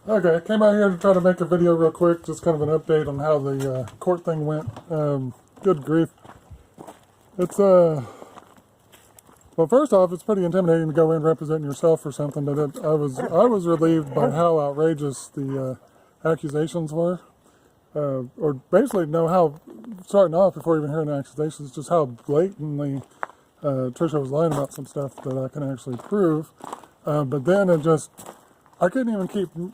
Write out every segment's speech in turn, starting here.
Okay, I came out here to try to make a video real quick, just kind of an update on how the court thing went. Good grief. It's, well, first off, it's pretty intimidating to go in representing yourself or something, but I was relieved by how outrageous the accusations were. Or basically know how, starting off before even hearing the accusations, just how blatantly Trisha was lying about some stuff that I can actually prove. But then it just, I couldn't even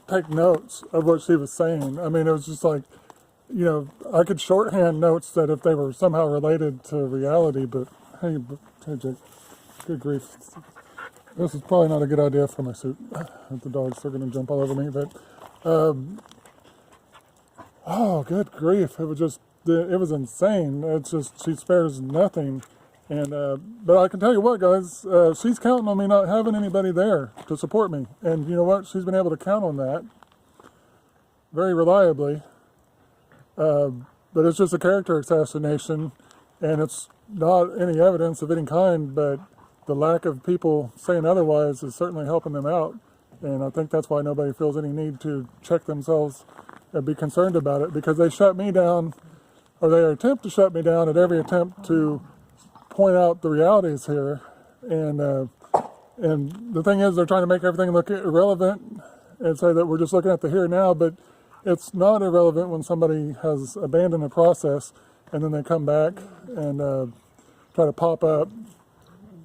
take notes of what she was saying. I mean, it was just like, you know, I could shorthand notes that if they were somehow related to reality, but hey Jake, good grief. This is probably not a good idea for my suit. The dogs are going to jump all over me, but, oh, good grief. It was insane. It's just, she spares nothing. And, but I can tell you what, guys, she's counting on me not having anybody there to support me. And you know what? She's been able to count on that very reliably. But it's just a character assassination, and it's not any evidence of any kind, but the lack of people saying otherwise is certainly helping them out. And I think that's why nobody feels any need to check themselves and be concerned about it, because they shut me down, or they attempt to shut me down at every attempt to point out the realities here, and the thing is, they're trying to make everything look irrelevant and say that we're just looking at the here and now, but it's not irrelevant when somebody has abandoned a process and then they come back and try to pop up.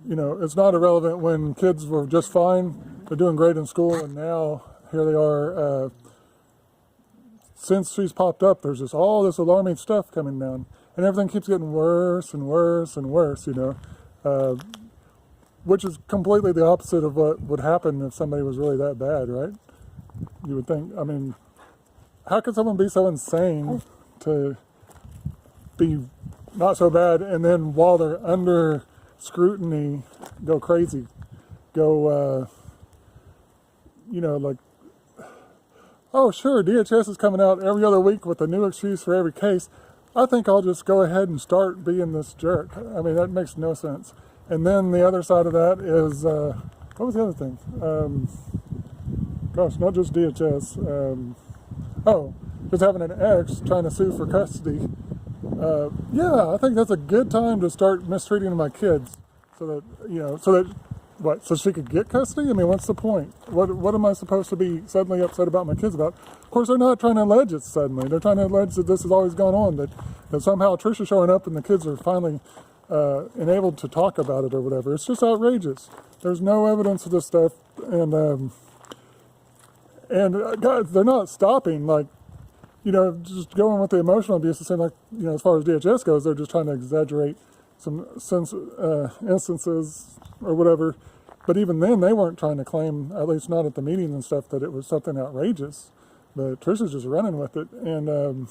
You know, it's not irrelevant when kids were just fine, they're doing great in school, and now here they are. Since she's popped up, there's just all this alarming stuff coming down. And everything keeps getting worse and worse and worse, you know, which is completely the opposite of what would happen if somebody was really that bad, right? You would think, I mean, how could someone be so insane to be not so bad, and then while they're under scrutiny, go crazy, go, you know, like, oh, sure, DHS is coming out every other week with a new excuse for every case. I think I'll just go ahead and start being this jerk. I mean, that makes no sense. And then the other side of that is, what was the other thing? Gosh, not just DHS. Oh, just having an ex trying to sue for custody. Yeah, I think that's a good time to start mistreating my kids. So that, you know, what, so she could get custody? I mean, what's the point? What am I supposed to be suddenly upset about my kids about? Of course, they're not trying to allege it suddenly. They're trying to allege that this has always gone on, that somehow Trisha's showing up and the kids are finally enabled to talk about it or whatever. It's just outrageous. There's no evidence of this stuff, and guys, they're not stopping. Like, you know, just going with the emotional abuse. It seems like, you know, as far as DHS goes, they're just trying to exaggerate some instances or whatever. But even then, they weren't trying to claim, at least not at the meeting and stuff, that it was something outrageous. But Trisha's just running with it. And,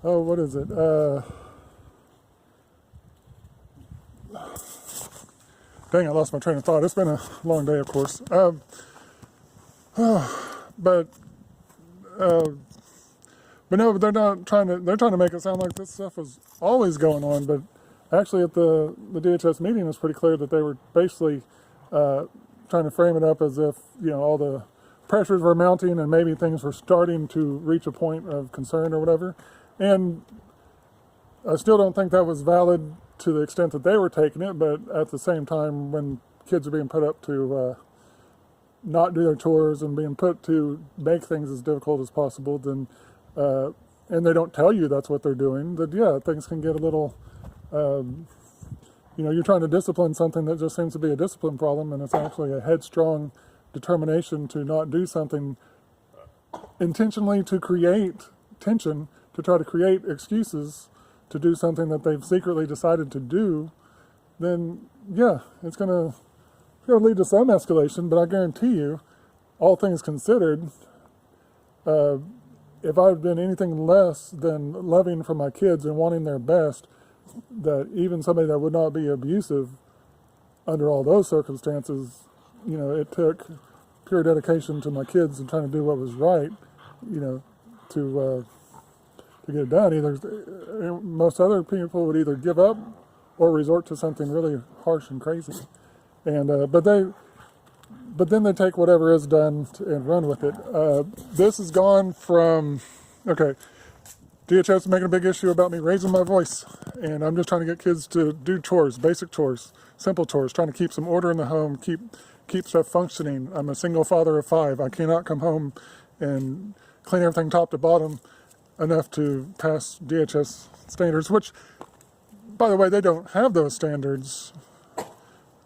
oh, what is it? Dang, I lost my train of thought. It's been a long day, of course. But no, they're not trying to, they're trying to make it sound like this stuff was always going on, but actually at the DHS meeting, it was pretty clear that they were basically trying to frame it up as if, you know, all the pressures were mounting and maybe things were starting to reach a point of concern or whatever. And I still don't think that was valid to the extent that they were taking it, but at the same time, when kids are being put up to not do their chores and being put to make things as difficult as possible, then and they don't tell you that's what they're doing, that yeah, things can get a little, you know, you're trying to discipline something that just seems to be a discipline problem, and it's actually a headstrong determination to not do something intentionally to create tension, to try to create excuses to do something that they've secretly decided to do. Then yeah, it's gonna lead to some escalation, but I guarantee you, all things considered, if I've been anything less than loving for my kids and wanting their best, that even somebody that would not be abusive under all those circumstances, you know, it took pure dedication to my kids and trying to do what was right, you know, to get it done. Either most other people would either give up or resort to something really harsh and crazy. And but but then they take whatever is done and run with it. This has gone from, okay, DHS is making a big issue about me raising my voice, and I'm just trying to get kids to do chores, basic chores, simple chores, trying to keep some order in the home, keep stuff functioning. I'm a single father of 5. I cannot come home and clean everything top to bottom enough to pass DHS standards, which, by the way, they don't have those standards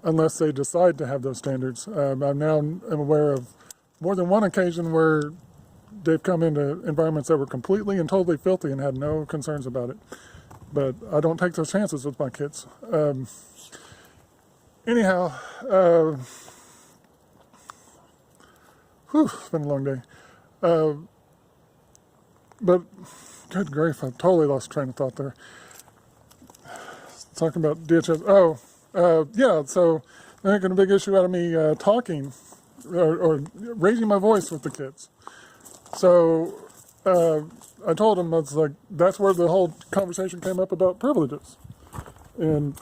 unless they decide to have those standards. I'm now aware of more than one occasion where they've come into environments that were completely and totally filthy and had no concerns about it. But I don't take those chances with my kids. Anyhow, it's been a long day. But good grief, I totally lost train of thought there. Talking about DHS. Yeah, so they're making a big issue out of me talking or raising my voice with the kids. So I told them, I was like, that's where the whole conversation came up about privileges. And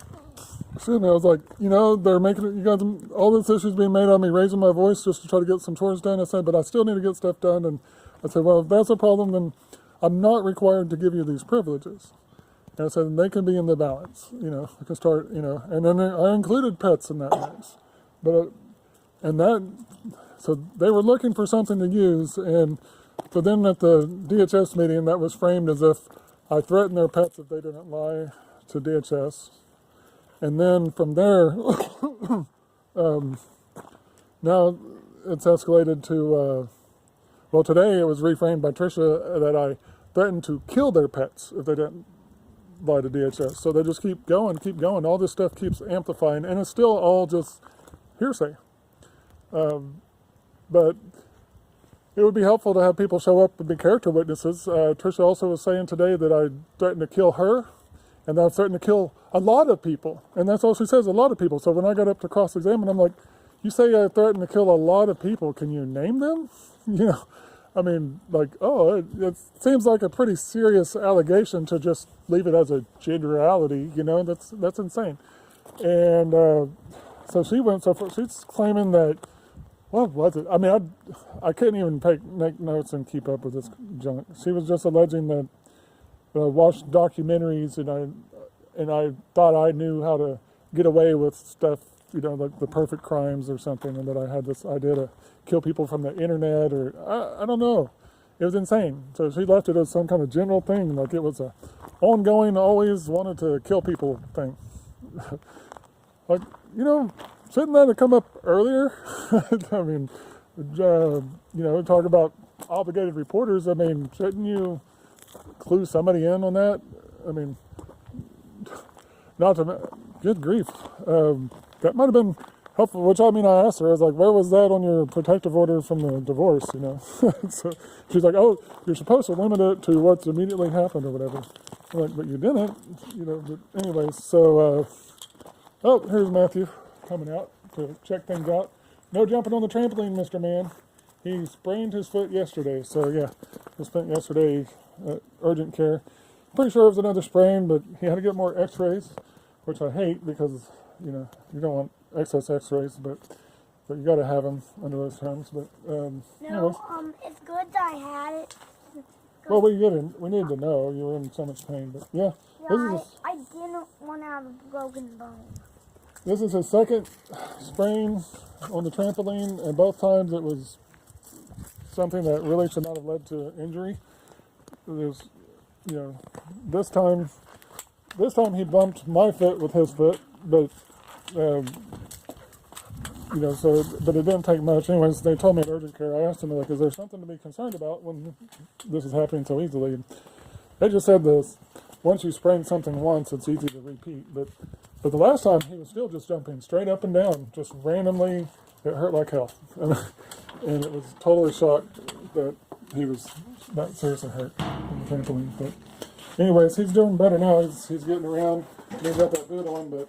I was like, they're making it, you guys, all this issue's being made on me raising my voice just to try to get some chores done. I said, but I still need to get stuff done. And I said, well, if that's a problem, then I'm not required to give you these privileges. And I said, they can be in the balance, I can start, and then I included pets in that mix. So they were looking for something to use, and so then at the DHS meeting, that was framed as if I threatened their pets if they didn't lie to DHS. And then from there, now it's escalated to, today it was reframed by Tricia that I threatened to kill their pets if they didn't lie to DHS. So they just keep going. All this stuff keeps amplifying, and it's still all just hearsay. But it would be helpful to have people show up and be character witnesses. Tricia also was saying today that I threatened to kill her, and that I've threatened to kill a lot of people. And that's all she says, a lot of people. So when I got up to cross-examine, I'm like, you say I threatened to kill a lot of people. Can you name them? It seems like a pretty serious allegation to just leave it as a generality, that's insane. And so she's claiming that, what was it? I mean, I couldn't even make notes and keep up with this junk. She was just alleging that I watched documentaries and I thought I knew how to get away with stuff, like the perfect crimes or something, and that I had this idea to kill people from the internet, or I don't know. It was insane. So she left it as some kind of general thing, like it was a ongoing, always wanted to kill people thing. Shouldn't that have come up earlier? I mean, talk about obligated reporters. I mean, shouldn't you clue somebody in on that? I mean, good grief. That might have been helpful, which I asked her, I was like, where was that on your protective order from the divorce, So she's like, oh, you're supposed to limit it to what's immediately happened or whatever. I'm like, but you didn't, but anyways, so, here's Matthew coming out to check things out. No jumping on the trampoline, Mr. Man. He sprained his foot yesterday, so yeah, we spent yesterday at urgent care. Pretty sure it was another sprain, but he had to get more x-rays, which I hate because, you don't want excess x-rays, but you got to have them under those terms. But it's good that I had it. Well, we need to know you were in so much pain, but yeah. I didn't want to have a broken bone. This is his second sprain on the trampoline, and both times it was something that really should not have led to injury. There's, this time he bumped my foot with his foot, but but it didn't take much. Anyways, they told me at urgent care, I asked them, like, is there something to be concerned about when this is happening so easily? And they just said this, once you sprain something once, it's easy to repeat. But the last time, he was still just jumping straight up and down, just randomly. It hurt like hell. And it was totally shocked that he was not seriously hurt on the trampoline. But anyways, he's doing better now. He's getting around. He's got that boot on, but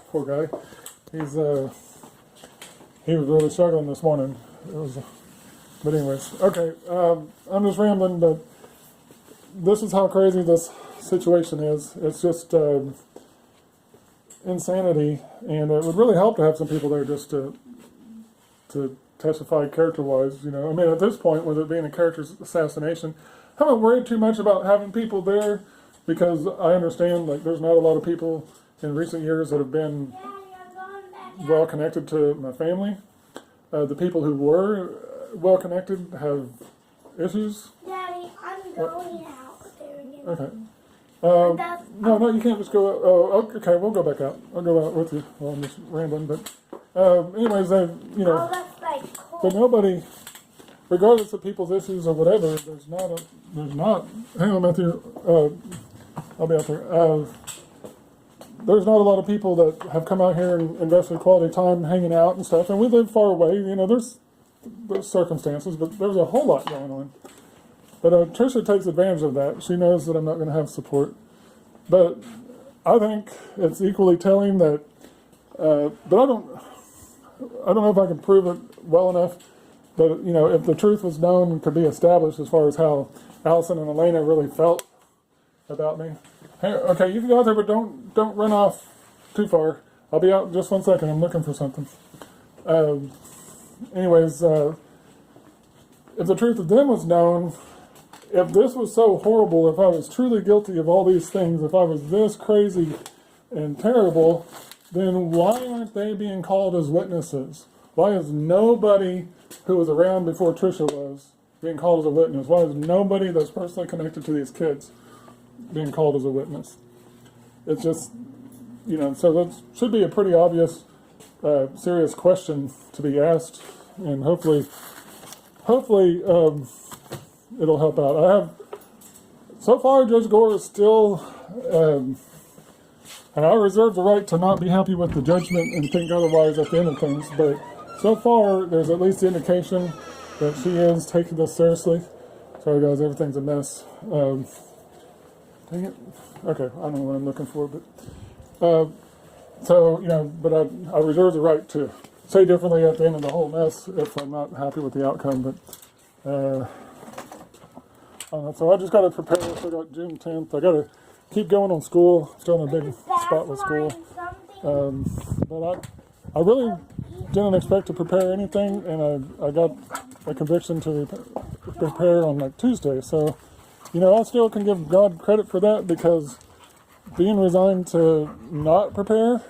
poor guy. He was really struggling this morning. But anyways, okay. I'm just rambling, but this is how crazy this situation is. It's just insanity, and it would really help to have some people there just to to testify character-wise. You know, I mean, at this point, with it being a character assassination, I haven't worried too much about having people there because I understand like there's not a lot of people in recent years that have been well connected to my family. The people who were well connected have issues. Daddy, I'm going out there again. Okay. No, you can't just go. Oh, okay, we'll go back out. I'll go out with you while I'm just rambling. But, anyways, you know, Oh, that's like cool. but nobody, regardless of people's issues or whatever, there's not. Hang on, Matthew. I'll be out there. There's not a lot of people that have come out here and invested quality time hanging out and stuff. And we live far away. You know, there's circumstances, but there's a whole lot going on. But Tricia takes advantage of that. She knows that I'm not going to have support. But I think it's equally telling that. But I don't know if I can prove it well enough. But you know, if the truth was known and could be established as far as how Allison and Elena really felt about me. Hey, okay, you can go out there, but don't run off too far. I'll be out in just 1 second. I'm looking for something. Anyways, if the truth of them was known, if this was so horrible, if I was truly guilty of all these things, if I was this crazy and terrible, then why aren't they being called as witnesses? Why is nobody who was around before Tricia was being called as a witness? Why is nobody that's personally connected to these kids being called as a witness? It's just, you know, so that should be a pretty obvious, serious question to be asked, and hopefully, it'll help out. So far, Judge Gore is still, and I reserve the right to not be happy with the judgment and think otherwise at the end of things, but so far, there's at least the indication that she is taking this seriously. Sorry guys, everything's a mess. Dang it. Okay, I don't know what I'm looking for, but, so, you know, but I reserve the right to say differently at the end of the whole mess if I'm not happy with the outcome, but, I don't know, so I just got to prepare. I got June 10th. I got to keep going on school. Still in a big spot with school. But I really didn't expect to prepare anything, and I got a conviction to prepare on like Tuesday. So, you know, I still can give God credit for that because being resigned to not prepare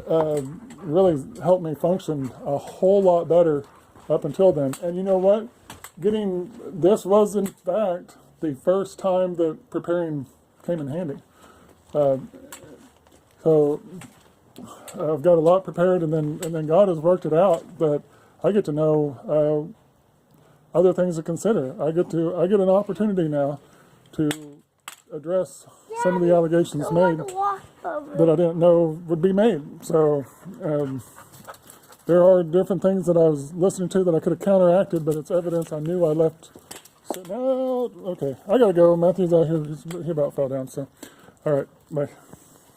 really helped me function a whole lot better up until then. And you know what? This was in fact the first time that preparing came in handy. So I've got a lot prepared, and then God has worked it out that I get to know other things to consider. I get an opportunity now to address some of the allegations made that I didn't know would be made. So there are different things that I was listening to that I could have counteracted, but it's evidence I knew I left sitting out. Okay, I gotta go. Matthew's out here. He about fell down. So, all right, bye.